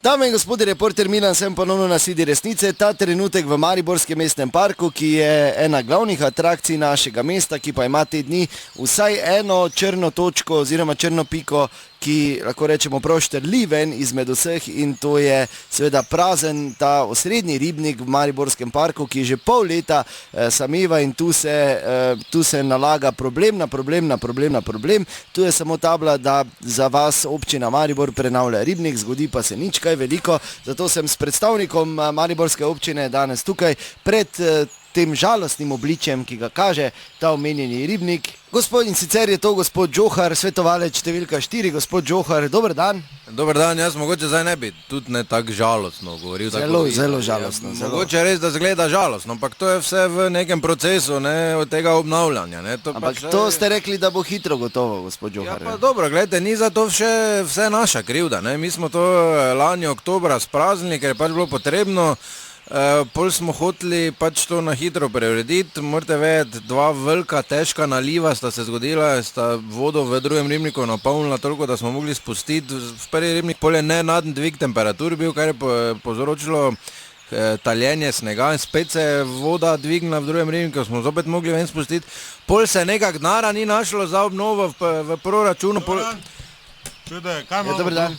Dame in gospodje, reporter Milan, sem ponovno na sedi resnice. Ta trenutek v Mariborskem mestnem parku, ki je ena glavnih atrakcij našega mesta, ki pa ima te dni vsaj eno črno točko oziroma črno piko, ki lahko rečemo proštrli ven izmed vseh, in to je seveda prazen ta osrednji ribnik v Mariborskem parku, ki že pol leta sameva, in tu se nalaga problem na problem. Tu je samo tabla, da za vas občina Maribor prenavlja ribnik, zgodi pa se nič kaj veliko, zato sem s predstavnikom Mariborske občine danes tukaj pred tem žalostnim obličjem, ki ga kaže ta omenjeni ribnik. Gospod, in sicer je to gospod Džohar, svetovalec številka 4. Gospod Džohar, dober dan. Dober dan, jaz mogoče zdaj ne bi tudi ne tako žalostno govoril. Zelo žalostno. Mogoče res, da zgleda žalostno, ampak to je vse v nekem procesu, od tega obnavljanja. Ampak to ste rekli, da bo hitro gotovo, gospod Džohar. Ja pa dobro, gledajte, ni za to vse naša krivda. Mi smo to lani oktobra spraznili, ker je pač bilo potrebno. Pol smo hoteli pač to na hitro preurediti. Morate vedeti, dva velika težka naliva sta se zgodila, sta vodo v drugem ribniku napolnila toliko, da smo mogli spustiti v prvi ribnik. Pol je nenaden dvig temperatur bil, kar je povzročilo taljenje snega, in spet se je voda dvignila v drugem ribniku, smo zopet mogli ven spustiti. Pol se nekak denarja ni našlo za obnovo v proračunu. Dober dan.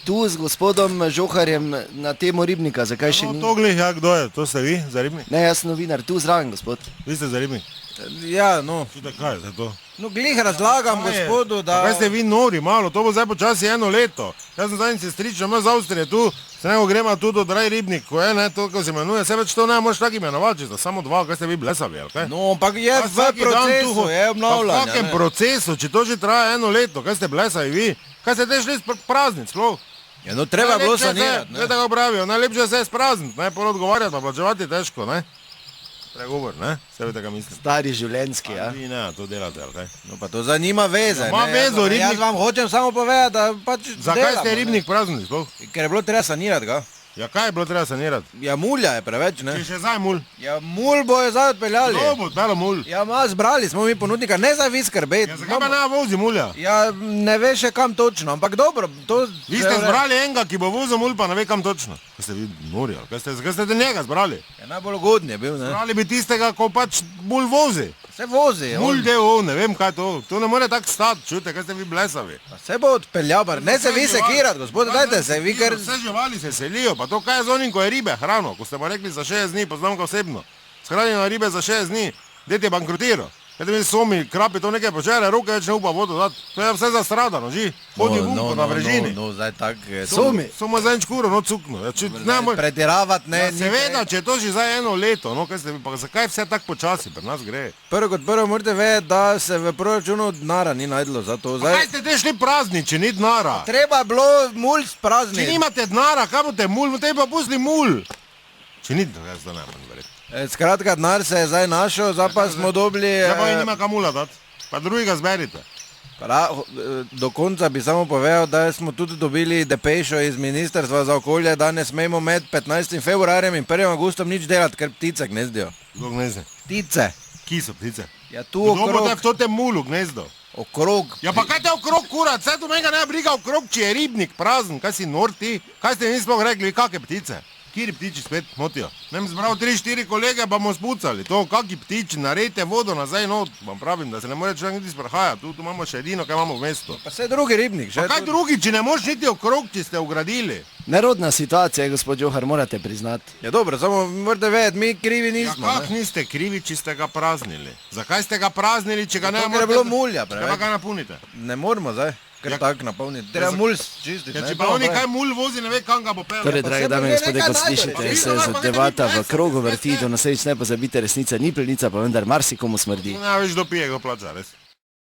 Tu s gospodom Žoharjem na temo ribnika, zakaj še ni? To glih, ja, kdo je? To ste vi za ribnik? Ne, jaz sem novinar, tu zraven, gospod. Vi ste za ribnik? Ja, no. Čutek, kaj je za to? No, glih razlagam gospodu, da... Kaj ste vi nori, malo, to bo zdaj počasi eno leto. Jaz sem zadnji sestričen, imam z Avstrije tu, se nego gremo tu do draj ribnik, ko je, to, ko se imenuje, se več to ne moš tako imenovati, če sta samo dva, kaj ste vi blesavi, ali kaj? No, ampak je v procesu, je obnavljanja. Pa v kakem procesu, če to že traja eno leto, kaj ste blesavi vi? Kaj ste te šli praznic, sploh? Ja, no, treba bilo sanirati, ne? Tako pravijo, najlepše se je sprazniti, ne, pol odgovarjati, pa plačevati težko, ne? Pregovor, ne? Se vete, kaj mislim. Stari življenjski, ja. Vi ne, to delate, ali kaj? No, pa to zdaj nima veze, ne? Ima vezo, ribnik. Jaz vam hočem samo povedati, da pač delamo. Zakaj ste ribnik praznili, sploh? Ker je bilo treba sanirati ga. Ja, kaj je bilo treba sanirati? Ja, mulja je preveč, ne? Če še zdaj mul. Ja, mul bojo zdaj odpeljali. Kdo bo odpeljal mul? Ja, zbrali smo mi ponudnika, ne za vi skrbeti. Ja, zakaj pa ne vozi mulja? Ja, ne ve še kam točno, ampak dobro, to... Vi ste zbrali enega, ki bo vozil mul, pa ne ve kam točno. Kaj ste vi nori, ali kaj ste njega zbrali? Ja, najbolj ugodni je bil, ne? Zbrali bi tistega, ko pač mul vozi. Se vozi. Mul D.O., ne vem kaj to. To ne more tako stati, čujte, kaj ste vi blesavi. Se bo odpeljal, ne se vi sekirati, gospod, dajte se, vi ker... Vse živali se selijo, pa to kaj je z onim, ko je ribe hrano, ko ste pa rekli za 6 dni, poznam ga osebno. Shranjeno ribe za 6 dni, dete je bankrotiral. Kajte mi somi, krapi to nekaj počere, roke več ne upa vodo dati. To je vse zastradano, ži. Hodi v upo na brežini. No, zdaj tak... Somi. Samo za en čkuro, no cukno. Pretiravati, ne... Seveda, če je to že zdaj eno leto, no, kaj ste vi, pa zakaj vse tako počasi, pri nas gre? Prvo kot prvo morate vedeti, da se v proračunu denarja ni najdlo za to. Kaj ste te šli prazni, če ni denarja? Treba je bilo mulj sprazniti. Če nimate denarja, kaj boste mul, boste pa pustili mul. Če ni denarja, zdaj ne manj verjeti. Skratka, denar se je zdaj našel, zdaj pa smo dobili... Zdaj pa nima kam mula dati, pa drugega zberite. Do konca bi samo povedal, da smo tudi dobili depešo iz Ministrstva za okolje, da ne smemo med 15. februarjem in 1. augustom nič delati, ker ptice gnezdijo. Kdo gnezdi? Ptice. Ki so ptice? Ja, tu okrog... Kdo bo te v to te mulu gnezdo? Okrog... Ja, pa kaj te okrog, kurat? Vse tu menga ne briga okrog, če je ribnik prazen. Kaj si nor ti? Kaj ste mi sploh rekli, kakve ptice? Kiri ptiči spet motijo? Nem zbral 3-4 kolege, pa bomo spucali. To, kaki ptiči, naredite vodo nazaj not. Vam pravim, da se ne more človek niti sprahajati. Tu imamo še edino, kaj imamo v mestu. Pa se drugi ribnik. Pa kaj drugi, če ne moš niti okrog, če ste ugradili? Nerodna situacija, gospod Džohar, morate priznati. Ja dobro, samo morate vedeti, mi krivi nismo. Ja, kak niste krivi, če ste ga praznili? Zakaj ste ga praznili, če ga ne morate... Ker je bilo mulja preveč. Kaj pa kaj napunite? Ne moramo zdaj. Ker tak napolniti. Treba mulj čistiti. Ja, če pa oni kaj mulj vozi, ne ve, kam ga bo pel. Torej, dragi dame in gospodje, kot slišite, se debata v krogu vrti, do naslednjič ne pozabite, resnica ni plenica, pa vendar marsikomu smrdi. Ne več dopije, ga plača, res.